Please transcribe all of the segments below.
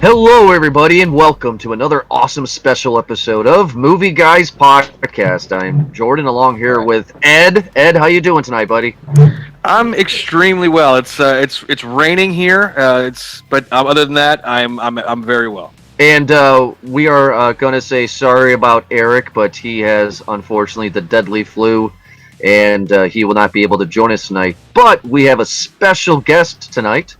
Hello, everybody, and welcome to another awesome special episode of Movie Guys Podcast. I'm Jordan, along here with Ed. Ed, how you doing tonight, buddy? I'm extremely well. It's raining here. But other than that, I'm very well. And we are going to say sorry about Eric, but he has unfortunately the deadly flu, and he will not be able to join us tonight. But we have a special guest tonight.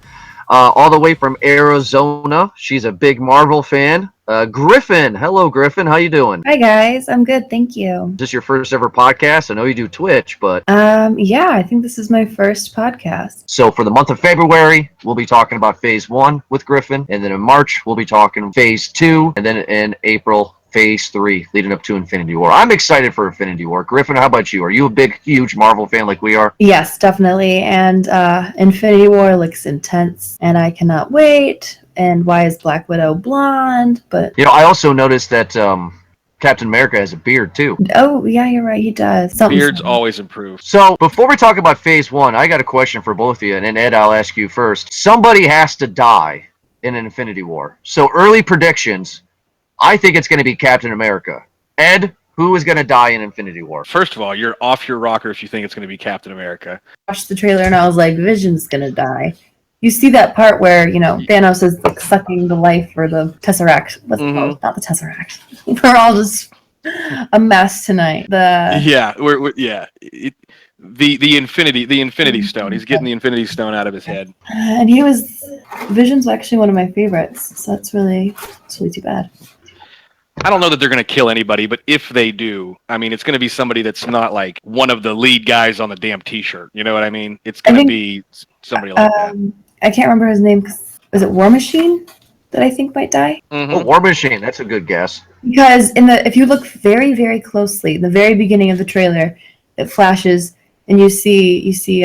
All the way from Arizona. She's a big Marvel fan. Griffin. Hello, Griffin. How you doing? Hi, guys. I'm good. Thank you. Is this your first ever podcast? I know you do Twitch, but... Yeah, I think this is my first podcast. So for the month of February, we'll be talking about Phase 1 with Griffin. And then in March, we'll be talking Phase 2. And then in April, Phase 3, leading up to Infinity War. I'm excited for Infinity War. Griffin, how about you? Are you a big, huge Marvel fan like we are? Yes, definitely. And Infinity War looks intense, and I cannot wait. And why is Black Widow blonde? But I also noticed that Captain America has a beard, too. Oh, yeah, you're right. He does. Beards always improve. So before we talk about Phase 1, I got a question for both of you. And Ed, I'll ask you first. Somebody has to die in Infinity War. So early predictions... I think it's going to be Captain America. Ed, who is going to die in Infinity War? First of all, you're off your rocker if you think it's going to be Captain America. I watched the trailer and I was like, Vision's gonna die. You see that part where, Thanos is like sucking the life or the Tesseract. What's it called? Not the Tesseract. We're all just a mess tonight. The Infinity Stone. He's getting the Infinity Stone out of his head. And Vision's actually one of my favorites. So it's really too bad. I don't know that they're going to kill anybody, but if they do, I mean, it's going to be somebody that's not like one of the lead guys on the damn T-shirt. You know what I mean? It's going to be somebody like that. I can't remember his name. Was it War Machine that I think might die? Mm-hmm. Oh, War Machine. That's a good guess. Because if you look very, very closely, in the very beginning of the trailer, it flashes and you see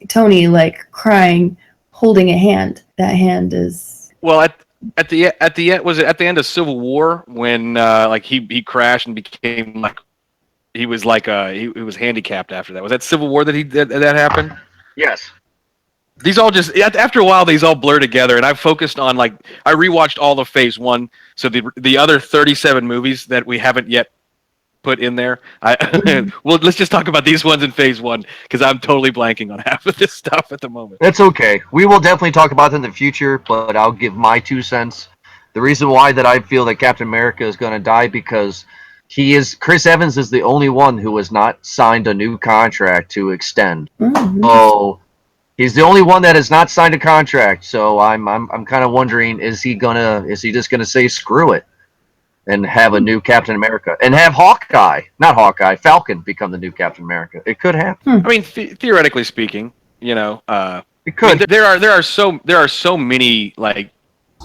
Tony like crying, holding a hand. That hand is At the end, was it at the end of Civil War when he crashed and became like he was handicapped after that? Was that Civil War that happened? Yes. These all just after a while these all blur together, and I focused on I rewatched all of Phase 1, so the other 37 movies that we haven't yet put in there. Well, let's just talk about these ones in Phase 1 because I'm totally blanking on half of this stuff at the moment. That's okay. We will definitely talk about them in the future, but I'll give my 2 cents. The reason why that I feel that Captain America is going to die because Chris Evans is the only one who has not signed a new contract to extend. Mm-hmm. So he's the only one that has not signed a contract. So I'm kind of wondering, is he just gonna say screw it and have a new Captain America and have Falcon become the new Captain America? It could happen. I mean, theoretically speaking, it could. There are so many like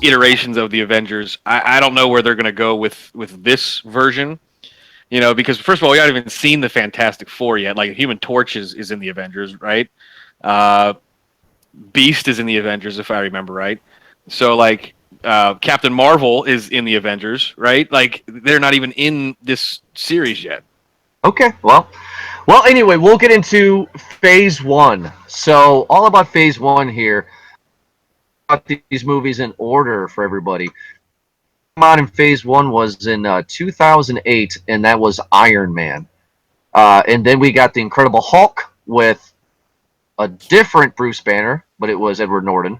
iterations of the Avengers. I don't know where they're going to go with this version, because first of all, we haven't even seen the Fantastic Four yet. Like Human Torch is in the Avengers, right? Beast is in the Avengers, if I remember right. So like. Captain Marvel is in the Avengers, right? Like they're not even in this series yet. Okay, well, anyway, we'll get into Phase 1. So all about Phase 1 here. Got these movies in order for everybody. Come out in Phase 1 was in 2008, and that was Iron Man. And then we got the Incredible Hulk with a different Bruce Banner, but it was Edward Norton.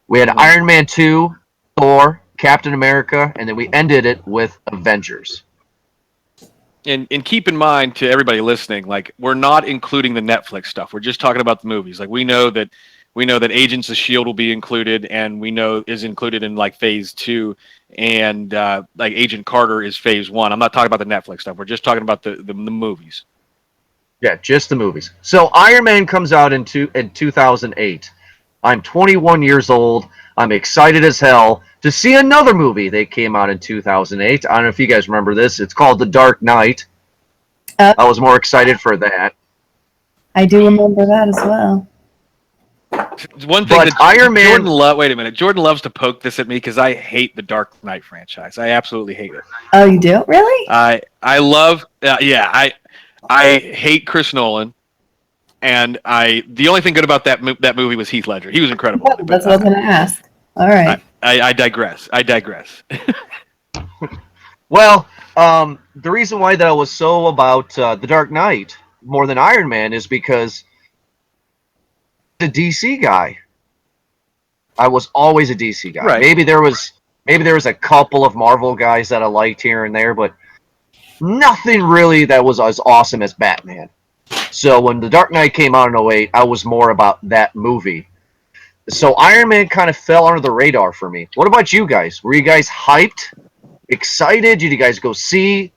We had Iron Man 2, Thor, Captain America, and then we ended it with Avengers. And keep in mind to everybody listening, like we're not including the Netflix stuff. We're just talking about the movies. Like we know that Agents of S.H.I.E.L.D. will be included, and we know is included in like Phase 2, and like Agent Carter is Phase 1. I'm not talking about the Netflix stuff. We're just talking about the movies. Yeah, just the movies. So Iron Man comes out in 2008. I'm 21 years old. I'm excited as hell to see another movie that came out in 2008. I don't know if you guys remember this. It's called The Dark Knight. I was more excited for that. I do remember that as well. One thing But that Iron Man- wait a minute. Jordan loves to poke this at me because I hate the Dark Knight franchise. I absolutely hate it. Oh, you do? Really? I love I hate Chris Nolan, and the only thing good about that movie was Heath Ledger. He was incredible. Oh, that's what I was going to ask. All right. I digress. Well, the reason why that I was so about The Dark Knight more than Iron Man is because the DC guy. I was always a DC guy. Right. Maybe there was a couple of Marvel guys that I liked here and there, but nothing really that was as awesome as Batman. So when The Dark Knight came out in 2008, I was more about that movie. So Iron Man kind of fell under the radar for me. What about you guys? Were you guys hyped? Excited? Did you guys go see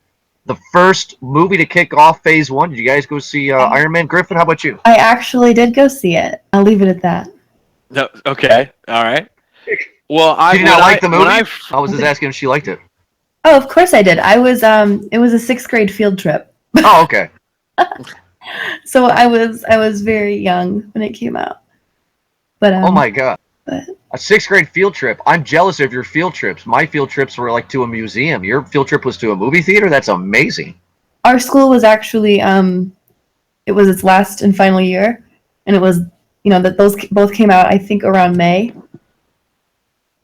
the first movie to kick off Phase 1? Did you guys go see Iron Man? Griffin, how about you? I actually did go see it. I'll leave it at that. No, okay, all right. Well, Did you not like the movie? I was just asking if she liked it. Oh, of course I did. I was it was a 6th grade field trip. Oh, okay. So I was very young when it came out. But Oh my god. but- A 6th grade field trip. I'm jealous of your field trips. My field trips were like to a museum. Your field trip was to a movie theater? That's amazing. Our school was actually it was its last and final year, and it was that those both came out I think around May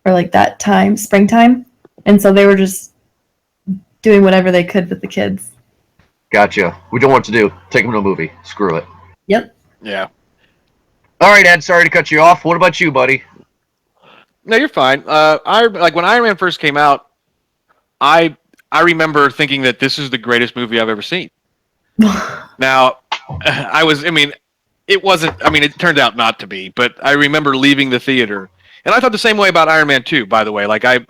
or like that time, springtime, and so they were just doing whatever they could with the kids. Gotcha. We don't know what to do. Take them to a movie. Screw it. Yep. yeah. All right, Ed. Sorry to cut you off. What about you, buddy? No, you're fine. Like when Iron Man first came out, I remember thinking that this is the greatest movie I've ever seen. Now, it wasn't. I mean, it turned out not to be. But I remember leaving the theater, and I thought the same way about Iron Man 2. By the way, like Iron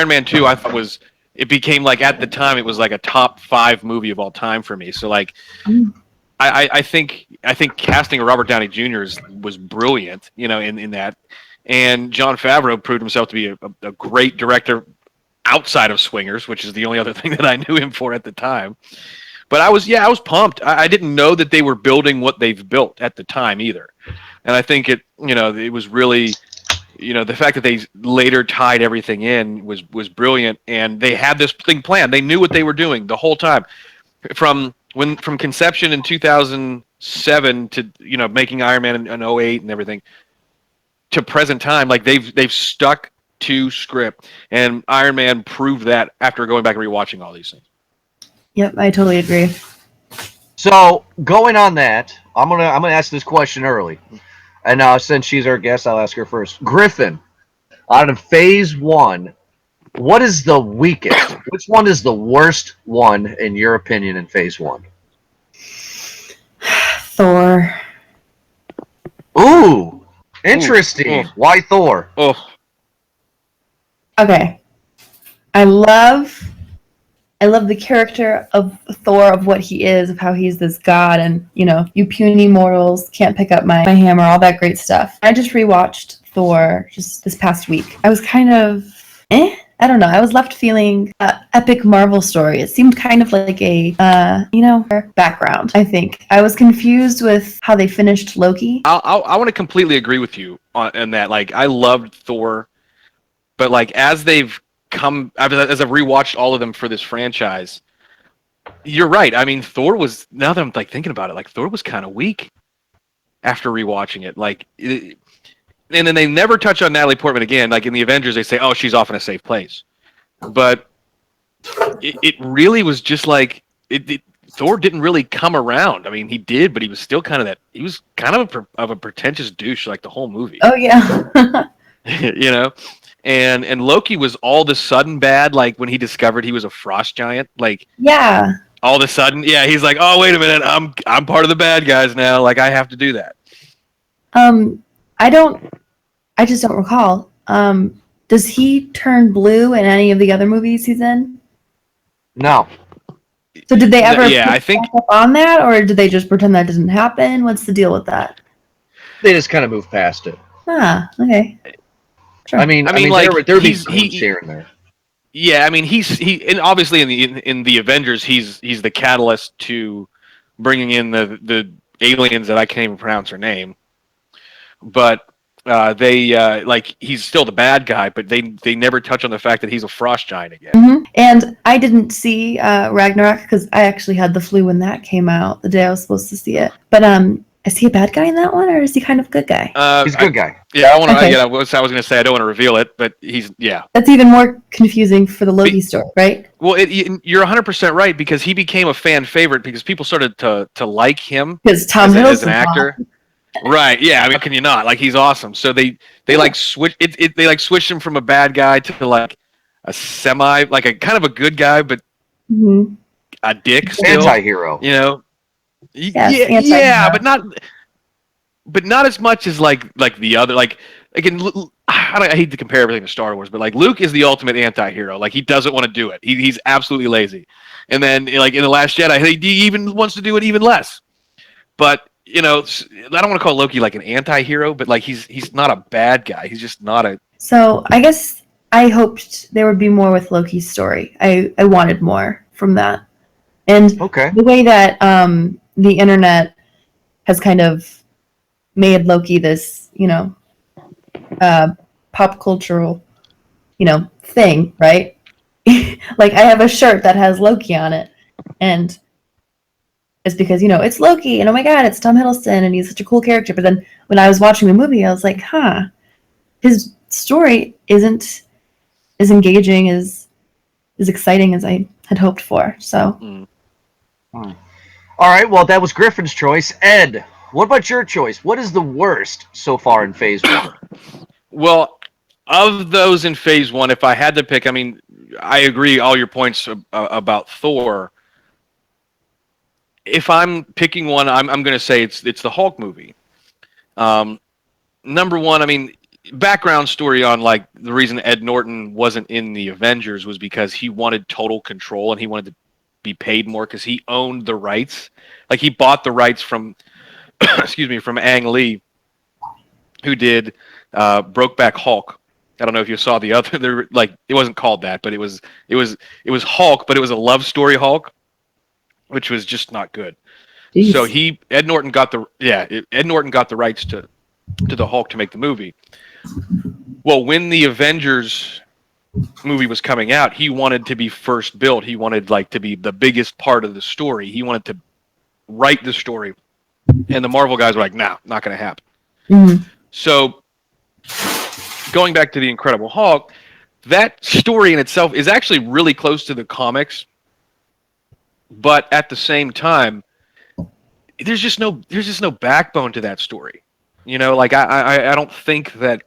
Man 2, I thought it became like at the time it was like a top 5 movie of all time for me. So like, I think casting of Robert Downey Jr. was brilliant. In that. And Jon Favreau proved himself to be a great director outside of Swingers, which is the only other thing that I knew him for at the time. But I was pumped. I didn't know that they were building what they've built at the time either. And I think it was really, the fact that they later tied everything in was brilliant. And they had this thing planned. They knew what they were doing the whole time. From conception in 2007 to, making Iron Man in 2008 and everything, to present time, like they've stuck to script, and Iron Man proved that after going back and rewatching all these things. Yep, I totally agree. So going on that, I'm gonna ask this question early, and since she's our guest, I'll ask her first. Griffin, out of Phase 1, what is the weakest? Which one is the worst one in your opinion in Phase 1? Thor. Ooh, interesting. Ooh. Why Thor? Oh, Okay. I love the character of Thor, of what he is, of how he's this god, and you puny mortals can't pick up my hammer, all that great stuff. I just rewatched Thor just this past week. I was kind of I don't know. I was left feeling epic Marvel story. It seemed kind of like a background. I think I was confused with how they finished Loki. I want to completely agree with you on that. Like, I loved Thor, but like as I've rewatched all of them for this franchise, you're right. I mean, Thor was, now that I'm like thinking about it, like Thor was kind of weak after rewatching it. And then they never touch on Natalie Portman again. Like in the Avengers, they say, "Oh, she's off in a safe place," but it really was just like Thor didn't really come around. I mean, he did, but he was still kind of he was kind of a pretentious douche like the whole movie. Oh yeah. And Loki was all of a sudden bad, like when he discovered he was a frost giant. Like, yeah. all of a sudden, yeah, he's like, "Oh, wait a minute, I'm part of the bad guys now. Like, I have to do that." I just don't recall. Does he turn blue in any of the other movies he's in? No. So did they ever Yeah, I think up on that, or did they just pretend that didn't happen? What's the deal with that? They just kind of moved past it. Ah, okay. Sure. I mean, like, there be clues here and there. Yeah, I mean, and obviously in the Avengers, he's the catalyst to bringing in the aliens that I can't even pronounce her name. but they like he's still the bad guy, but they never touch on the fact that he's a frost giant again. And I didn't see Ragnarok because I actually had the flu when that came out the day I was supposed to see it. But is he a bad guy in that one, or is he kind of a good guy? He's a good guy. Yeah, I want to. Okay. I was going to say I don't want to reveal it, but he's That's even more confusing for the Loki story, right? Well, you're 100% right because he became a fan favorite because people started to like him Because Tom as an Hiddleston. actor. Right? Yeah. I mean, how can you not? Like, he's awesome. So they like switch it. They like switched him from a bad guy to like a semi, like a kind of a good guy, but a dick still. Anti-hero. You know. Yes, Yeah, but not as much as like the other. Like again, I hate to compare everything to Star Wars, but like Luke is the ultimate anti-hero. Like he doesn't want to do it. He's absolutely lazy. And then like in the Last Jedi, he even wants to do it even less. But you know, I don't want to call Loki like an anti-hero, but like he's not a bad guy. He's just not a. So I guess I hoped there would be more with Loki's story. I wanted more from that. And the way that the internet has kind of made Loki this, pop cultural, thing, right? Like I have a shirt that has Loki on it, and it's because it's Loki, and oh my god, it's Tom Hiddleston, and he's such a cool character. But then when I was watching the movie, I was like, his story isn't as engaging as exciting as I had hoped for. So. All right, well, that was Griffin's choice. Ed, what about your choice? What is the worst so far in Phase 1? Well, of those in Phase 1, if I had to pick, I mean, I agree all your points about Thor. If I'm picking one, I'm going to say it's the Hulk movie. Number one, I mean, background story on like the reason Ed Norton wasn't in the Avengers was because he wanted total control and he wanted to be paid more because he owned the rights. Like he bought the rights from from Ang Lee, who did Brokeback Hulk. I don't know if you saw the other. Like it wasn't called that, but it was Hulk, but it was a love story Hulk, which was just not good. Jeez. So Ed Norton got the rights to the Hulk to make the movie. Well, when the Avengers movie was coming out, he wanted to be first built. He wanted like to be the biggest part of the story. He wanted to write the story, and the Marvel guys were like, "Nah, not going to happen." Mm-hmm. So, going back to the Incredible Hulk, that story in itself is actually really close to the comics, but at the same time, there's just no backbone to that story. You know, like I don't think that.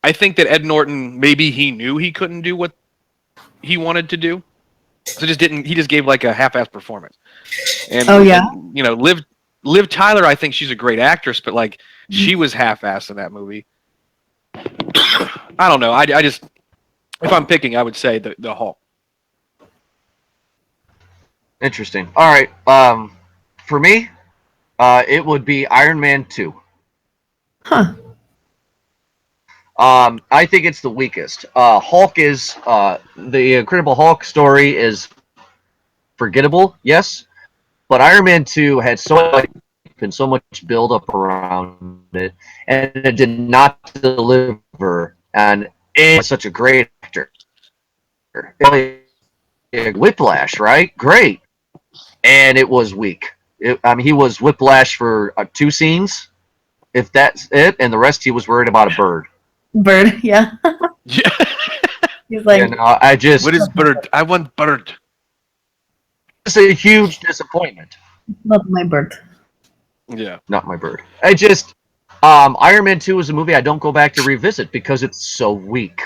I think that Ed Norton, maybe he knew he couldn't do what he wanted to do, so he just gave like a half-assed performance. And, and Liv Tyler, I think she's a great actress, but like she was half-assed in that movie. I don't know. I just, if I'm picking, I would say the Hulk. Interesting. All right. For me, it would be Iron Man 2. Huh. I think it's the weakest. Hulk is the Incredible Hulk story is forgettable, yes, but Iron Man 2 had so much build up around it, and it did not deliver. And it was such a great actor. Whiplash, right? Great, and it was weak. He was Whiplash for 2 scenes, if that's it, and the rest he was worried about a bird. Bird, yeah. Yeah. He's like, and, I just. What is bird? I want bird. It's a huge disappointment. Not my bird. Yeah, not my bird. I just. Iron Man 2 is a movie I don't go back to revisit because it's so weak.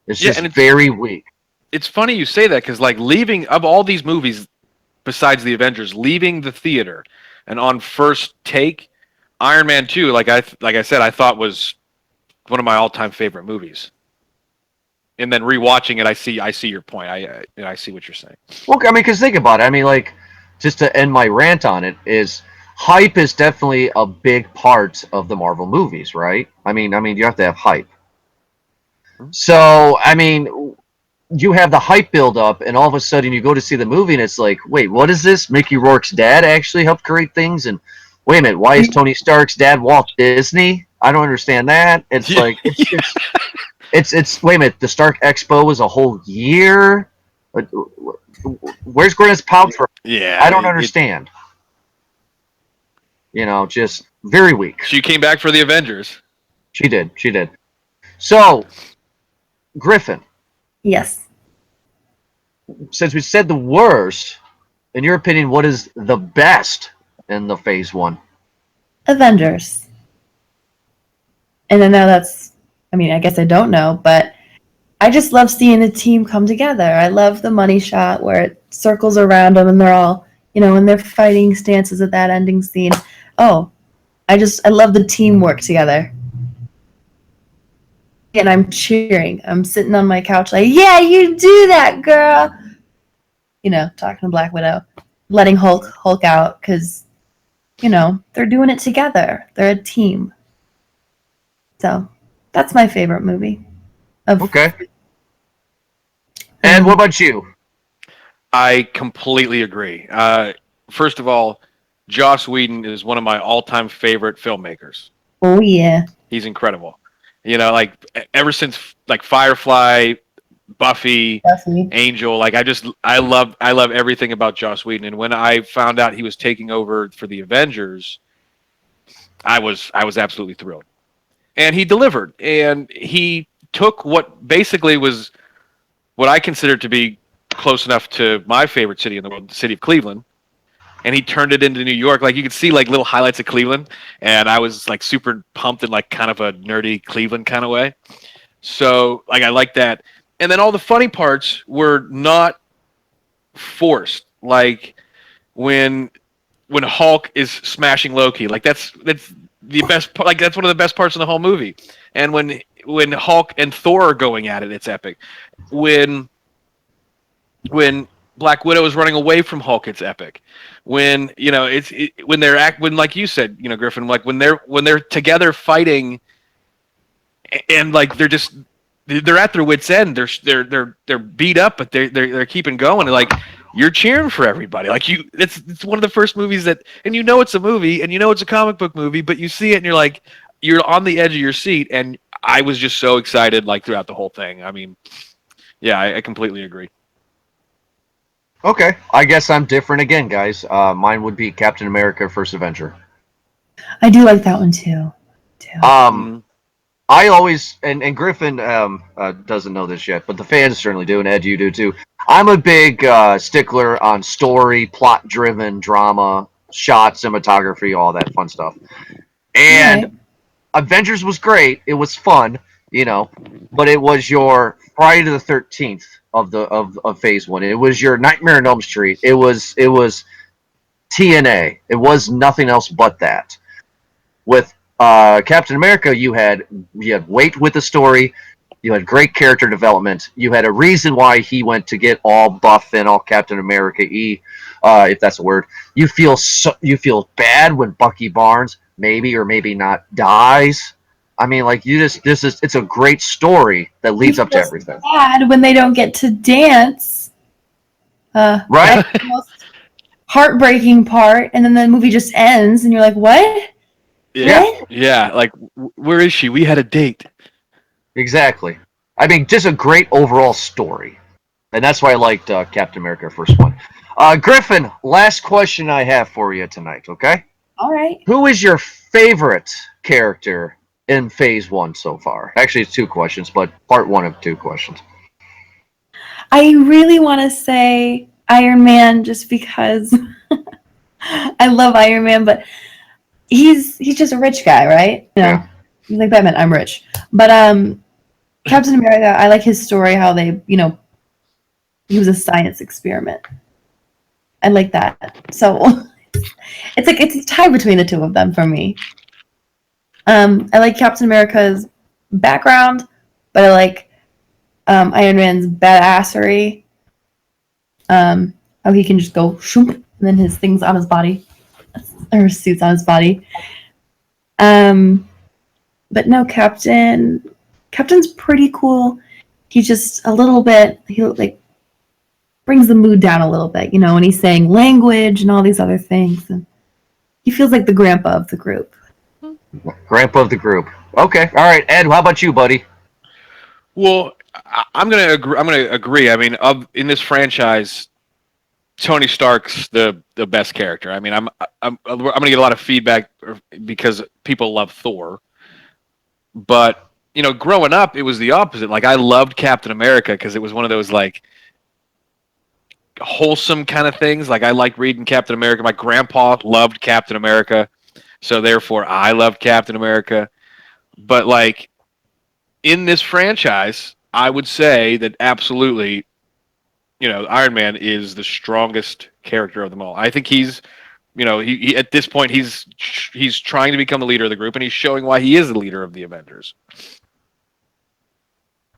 It's just very weak. It's funny you say that because, like, leaving of all these movies, besides the Avengers, leaving the theater and on first take, Iron Man 2, like I said, I thought was one of my all-time favorite movies. And then rewatching it, I see your point. I see what you're saying. Well, I mean, because think about it. I mean, like, just to end my rant on it is hype is definitely a big part of the Marvel movies, right? I mean, you have to have hype. So, I mean, you have the hype build up, and all of a sudden you go to see the movie, and it's like, wait, what is this? Mickey Rourke's dad actually helped create things, and wait a minute, why is Tony Stark's dad Walt Disney? I don't understand that. It's Yeah. like it's wait a minute, the Stark Expo was a whole year. Where's Gwyneth Paltrow? Yeah, I don't understand. Just very weak. She came back for the Avengers. She did. So, Griffin, Yes. since we said the worst, in your opinion, what is the best in the Phase 1? Avengers. And I know I guess I don't know, but I just love seeing the team come together. I love the money shot where it circles around them and they're all, in their fighting stances at that ending scene. Oh, I love the teamwork together. And I'm cheering. I'm sitting on my couch like, yeah, you do that, girl. Talking to Black Widow, letting Hulk out because, they're doing it together. They're a team. So that's my favorite movie. Okay. And what about you? I completely agree. First of all, Joss Whedon is one of my all-time favorite filmmakers. Oh yeah, He's incredible. Like ever since like Firefly, Buffy, Buffy. Angel, like I love everything about Joss Whedon. And when I found out he was taking over for the Avengers, I was absolutely thrilled. And he delivered. And he took what basically was what I consider to be close enough to my favorite city in the world, the city of Cleveland. And he turned it into New York. Like you could see like little highlights of Cleveland. And I was like super pumped in like kind of a nerdy Cleveland kind of way. So like I like that. And then all the funny parts were not forced. Like when Hulk is smashing Loki, like that's the best part. Like that's one of the best parts in the whole movie. And when Hulk and Thor are going at it, it's epic. When Black Widow is running away from Hulk, it's epic. When when like you said, Griffin, like when they're together fighting, and like they're at their wits' end. They're beat up, but they're keeping going. And like you're cheering for everybody. Like it's one of the first movies and it's a movie, and it's a comic book movie, but you see it and you're on the edge of your seat. And I was just so excited like throughout the whole thing. I mean, yeah, I completely agree. Okay, I guess I'm different again, guys. Mine would be Captain America: First Avenger. I do like that one too. I always and Griffin doesn't know this yet, but the fans certainly do, and Ed, you do too. I'm a big stickler on story, plot-driven drama, shot, cinematography, all that fun stuff. And Right. Avengers was great; it was fun, but it was your Friday the 13th of Phase 1. It was your Nightmare on Elm Street. It was TNA. It was nothing else but that. With Captain America, you had weight with the story, you had great character development, you had a reason why he went to get all buff and all Captain America-y, if that's a word. You feel bad when Bucky Barnes maybe or maybe not dies. I mean, like it's a great story that leads up to everything. Sad when they don't get to dance. Right? That's the most heartbreaking part, and then the movie just ends, and you're like, "What? Yeah, What?" yeah. Like where is she? We had a date. Exactly. I mean, just a great overall story. And that's why I liked Captain America First One. Griffin, last question I have for you tonight, okay? All right. Who is your favorite character in Phase 1 so far? Actually, it's 2 questions, but part 1 of 2 questions. I really want to say Iron Man just because I love Iron Man, but he's just a rich guy, right? Yeah. He's like Batman. I'm rich, but Captain America. I like his story. How they, he was a science experiment. I like that. So it's like it's a tie between the two of them for me. I like Captain America's background, but I like Iron Man's badassery. How he can just go shoop, and then his things on his body, or his suits on his body. But no, Captain's pretty cool. He's just a little bit. He like brings the mood down a little bit, when he's saying language and all these other things. And he feels like the grandpa of the group. Grandpa of the group. Okay. All right, Ed. How about you, buddy? Well, I'm gonna agree. I mean, in this franchise, Tony Stark's the best character. I mean, I'm gonna get a lot of feedback because people love Thor, but growing up, it was the opposite. Like, I loved Captain America because it was one of those like wholesome kind of things. Like, I liked reading Captain America. My grandpa loved Captain America, so therefore I loved Captain America. But like in this franchise, I would say that absolutely, Iron Man is the strongest character of them all. I think he's, he at this point he's trying to become the leader of the group, and he's showing why he is the leader of the Avengers.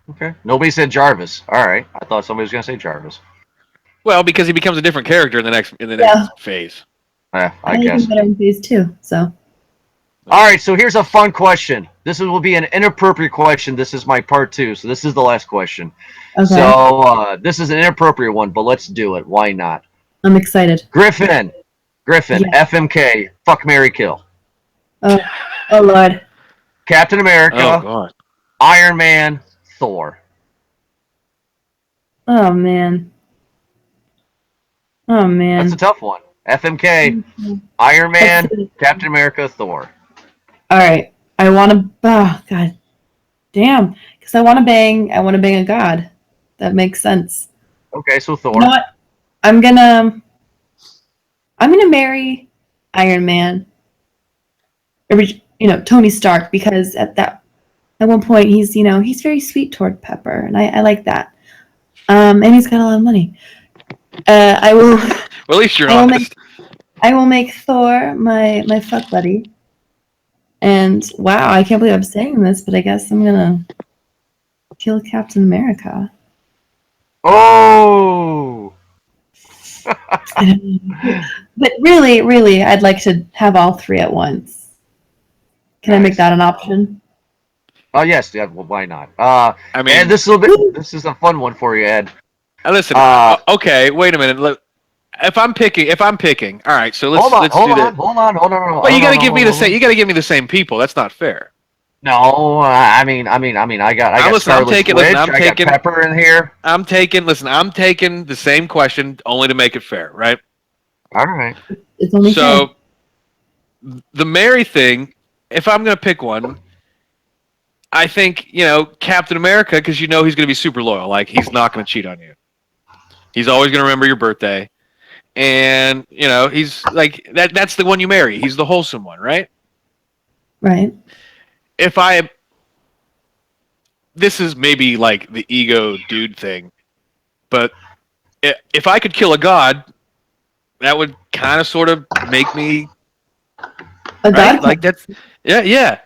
Okay. Nobody said Jarvis. All right. I thought somebody was going to say Jarvis. Well, because he becomes a different character in the next phase. I I guess. think better in phase 2. So. All right. So here's a fun question. This will be an inappropriate question. This is my part 2. So this is the last question. Okay. So this is an inappropriate one, but let's do it. Why not? I'm excited. Griffin, Yeah. FMK, fuck, marry, kill. Oh Lord. Captain America, Oh God. Iron Man, Thor. Oh man. Oh man. That's a tough one. FMK, Iron Man, Captain America, Thor. All right. I want to. Oh God. Damn. Because I want to bang. I want to bang a god. That makes sense. Okay, so Thor. You know what? I'm gonna marry Iron Man. Or, Tony Stark, because at one point he's very sweet toward Pepper, and I like that. And he's got a lot of money. I will. Well, at least you're I will honest. I will make Thor my fuck buddy. And wow, I can't believe I'm saying this, but I guess I'm gonna kill Captain America. Oh! But really, I'd like to have all 3 at once. Can I make that an option? Oh yes, yeah. Well, why not? I mean, Ed, this is a fun one for you, Ed. Listen. Okay, wait a minute. Look, if I'm picking, all right. So let's do that. Hold on. Well, you got to give me the same. You got to give me the same people. That's not fair. No, I mean, I got listen, Scarlet Witch, I got Pepper in here. I'm taking the same question only to make it fair, right? All right. It's only So, the Mary thing, if I'm going to pick one, I think, Captain America, because he's going to be super loyal. Like, he's not going to cheat on you. He's always going to remember your birthday. And, he's like, that's the one you marry. He's the wholesome one, right? Right. This is maybe like the ego dude thing, but if I could kill a god, that would kind of sort of make me A right? god? Like that's yeah.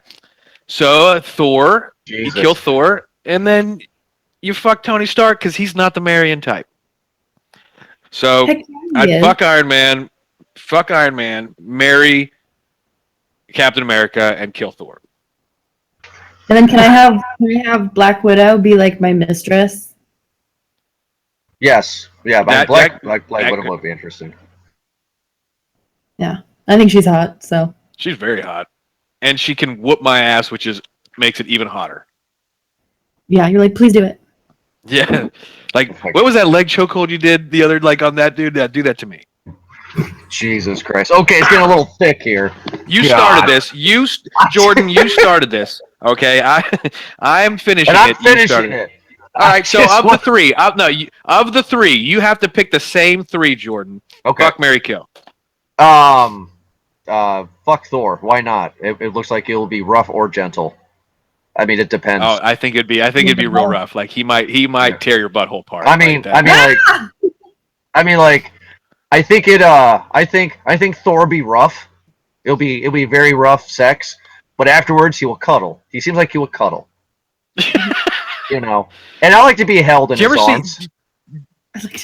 So Thor, Jesus. you kill Thor, and then you fuck Tony Stark because he's not the Marion type. So Heck yeah, he I'd is. fuck Iron Man, marry Captain America, and kill Thor. And then can I have Black Widow be like my mistress? Yes. Yeah, but Black Widow could- would be interesting. Yeah. I think she's hot, so. She's very hot, and she can whoop my ass, which makes it even hotter. Yeah, you're like, please do it. Yeah, like what was that leg chokehold you did the other on that dude? Do that to me. Jesus Christ. Okay, it's getting a little thick here. You God. started this. Jordan, you started this. Okay, I'm finishing And I'm it. You finishing started it. All right, so of the three, you have to pick the same 3, Jordan. Okay. Fuck, marry, kill. Fuck Thor. Why not? It looks like it'll be rough or gentle. I mean, it depends. Oh, I think it'd be real rough. Like he might tear your butthole apart. I think Thor will be rough. It'll be very rough sex, but afterwards he will cuddle. He seems like he will cuddle. And I like to be held in his arms.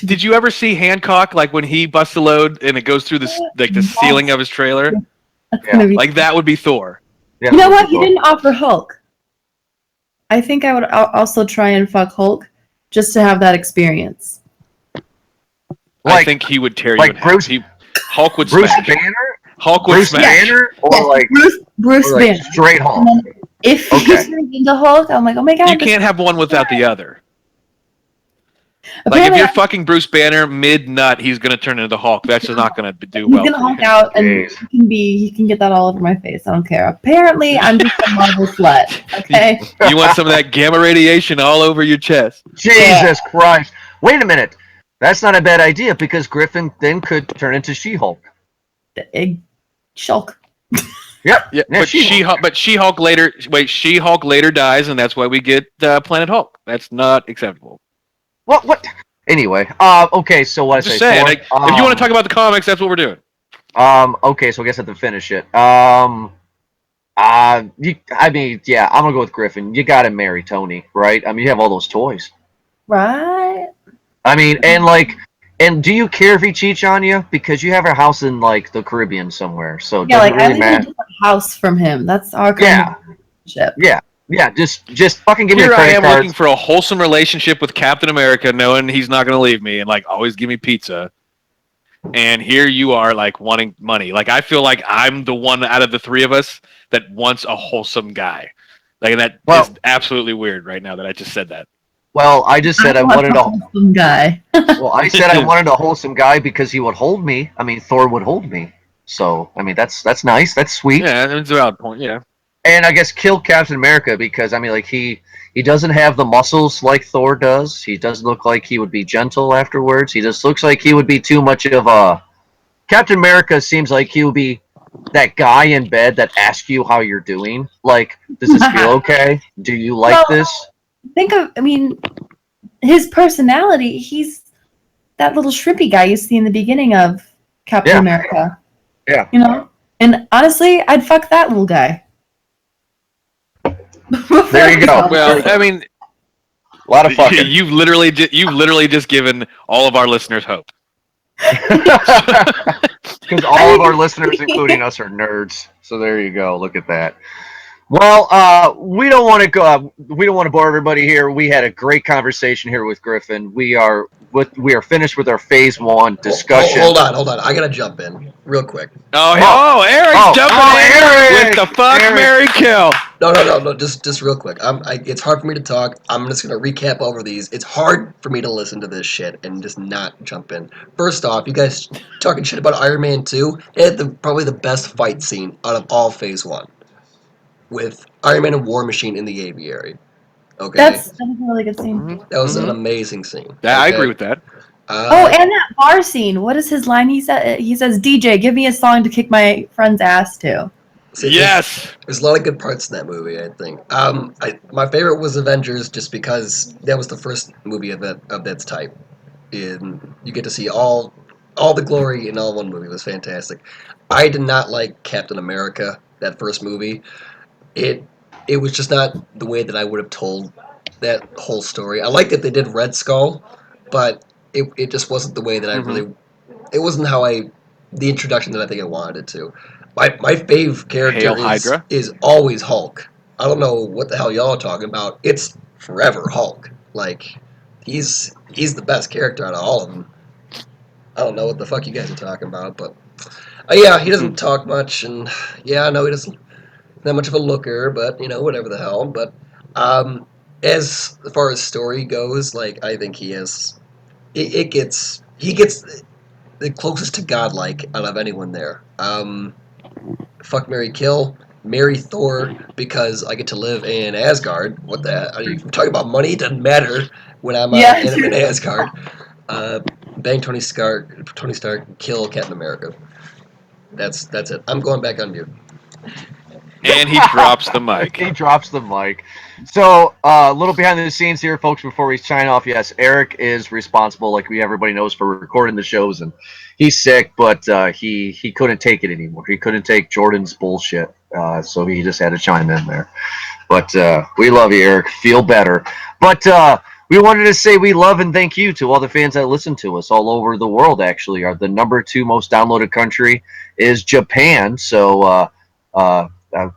Did you ever see Hancock, like when he busts a load and it goes through the ceiling of his trailer? Yeah. Like that would be Thor. Yeah, You know what? You didn't offer Hulk. I think I would also try and fuck Hulk just to have that experience. I think he would tear you in half. Hulk would Bruce smash. Banner? Hulk would Bruce smash. Banner or Yes, like Bruce or like Banner. straight Hulk? And then if he Okay. turns into Hulk, I'm like, oh my god. You can't have one without the other. Like if Apparently, you're fucking Bruce Banner mid nut, he's gonna turn into Hulk. That's just not gonna do he's well gonna for Hulk you. out, and Jeez. he can get that all over my face. I don't care. Apparently, I'm just a Marvel slut. Okay. You want some of that gamma radiation all over your chest. Jesus Christ. Wait a minute. That's not a bad idea because Griffin then could turn into She-Hulk. Shulk. Yep. Yeah, but She-Hulk later. Wait, She-Hulk later dies, and that's why we get Planet Hulk. That's not acceptable. What? Anyway, okay, so what I Just say? saying. Thor, Like, if you want to talk about the comics, that's what we're doing. okay, so I guess I have to finish it. I mean, yeah, I'm gonna go with Griffin. You gotta marry Tony, right? I mean, you have all those toys. Right. I mean, and do you care if he cheats on you? Because you have a house in like the Caribbean somewhere, so Yeah, does like it I really live in a matter? different house from him. That's our kind Yeah, of relationship. yeah. Just fucking give me Here the I credit am cards. looking for a wholesome relationship with Captain America, knowing he's not going to leave me and like always give me pizza. And here you are, like wanting money. Like I feel like I'm the one out of the three of us that wants a wholesome guy. Like and that is Well- absolutely weird right now that I just said that. Well, I just said I want wanted a a. wholesome guy. Well, I said I wanted a wholesome guy because he would hold me. I mean, Thor would hold me. So, I mean, that's nice. That's sweet. Yeah, that's a valid point. Yeah. And I guess kill Captain America because I mean, like he doesn't have the muscles like Thor does. He doesn't look like he would be gentle afterwards. He just looks like he would be too much of a. Captain America seems like he would be that guy in bed that asks you how you're doing. Like, does this feel okay? Do you like Well, this? I mean, his personality, he's that little shrimpy guy you see in the beginning of Captain Yeah. America. Yeah. You know? And honestly, I'd fuck that little guy. There you go. Well, I mean, A lot of fucking. you've literally just given all of our listeners hope. Because all of our listeners, including us, are nerds. So there you go. Look at that. Well, we don't want to go. We don't want to bore everybody here. We had a great conversation here with Griffin. We are finished with our phase one discussion. Hold on. I gotta jump in real quick. Eric's jumping in Eric! with the fuck, Eric. Mary kill. No. Just real quick. It's hard for me to talk. I'm just gonna recap over these. It's hard for me to listen to this shit and just not jump in. First off, you guys talking shit about Iron Man 2. It had probably the best fight scene out of all Phase 1. With Iron Man and War Machine in the aviary. Okay? That's a really good scene. That was an amazing scene. Yeah, I Okay? agree with that. Oh, and that bar scene. What is his line? He says, "DJ, give me a song to kick my friend's ass to." see, Yes. There's a lot of good parts in that movie, I think. My favorite was Avengers just because that was the first movie of that type. And you get to see all the glory in all one movie. It was fantastic. I did not like Captain America, that first movie. It was just not the way that I would have told that whole story. I like that they did Red Skull, but it just wasn't the way that I really. It wasn't how the introduction that I think I wanted it to. My fave character Hail Hydra. is always Hulk. I don't know what the hell y'all are talking about. It's forever Hulk. Like he's the best character out of all of them. I don't know what the fuck you guys are talking about, but yeah, he doesn't talk much, and yeah, I know he doesn't that much of a looker, but whatever the hell. But as far as story goes, like I think he is. He gets the closest to godlike out of anyone there. Fuck, marry, kill. Marry Thor because I get to live in Asgard. What the? Are you talking about money? It doesn't matter when I'm in Asgard. Bang Tony Stark. Kill Captain America. That's it. I'm going back on mute. And he drops the mic. He drops the mic. So, a little behind the scenes here, folks, before we sign off. Yes, Eric is responsible, like everybody knows, for recording the shows, and he's sick, but he couldn't take it anymore. He couldn't take Jordan's bullshit, so he just had to chime in there. But we love you, Eric. Feel better. But we wanted to say we love and thank you to all the fans that listen to us all over the world, actually. The number 2 most downloaded country is Japan, so...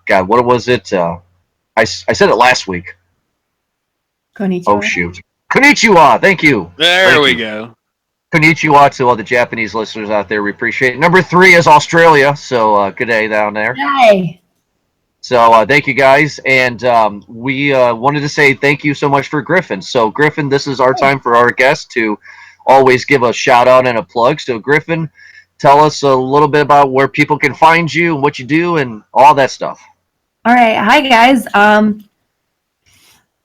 God, what was it? I said it last week. Konnichiwa. Oh, shoot. Konnichiwa. Thank you. There Thank we you. go. Konnichiwa to all the Japanese listeners out there. We appreciate it. Number 3 is Australia. So good day down there. Yay! So thank you guys. And we wanted to say thank you so much for Griffin. So Griffin, this is our time for our guests to always give a shout out and a plug. So Griffin, tell us a little bit about where people can find you and what you do and all that stuff. All right, hi guys.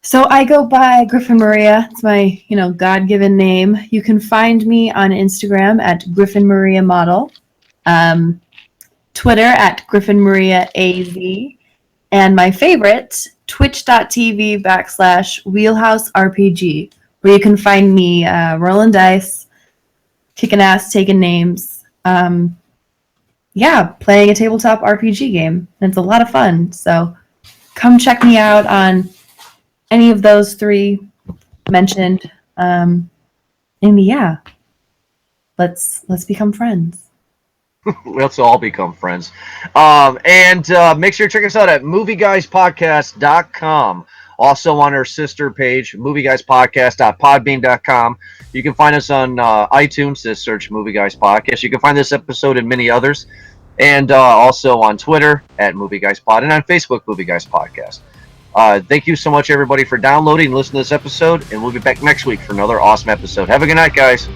So I go by Griffin Maria. It's my, God-given name. You can find me on Instagram at Griffin Maria Model, Twitter at Griffin Maria AZ, and my favorite, twitch.tv/Wheelhouse RPG, where you can find me rolling dice, kicking ass, taking names. Playing a tabletop RPG game. And it's a lot of fun. So come check me out on any of those 3 mentioned. Let's become friends. Let's all become friends. And make sure to check us out at movieguyspodcast.com. Also on our sister page, movieguyspodcast.podbean.com. You can find us on iTunes. Just search Movie Guys Podcast. You can find this episode and many others. And also on Twitter at Movie Guys Pod and on Facebook, Movie Guys Podcast. Thank you so much, everybody, for downloading and listening to this episode. And we'll be back next week for another awesome episode. Have a good night, guys.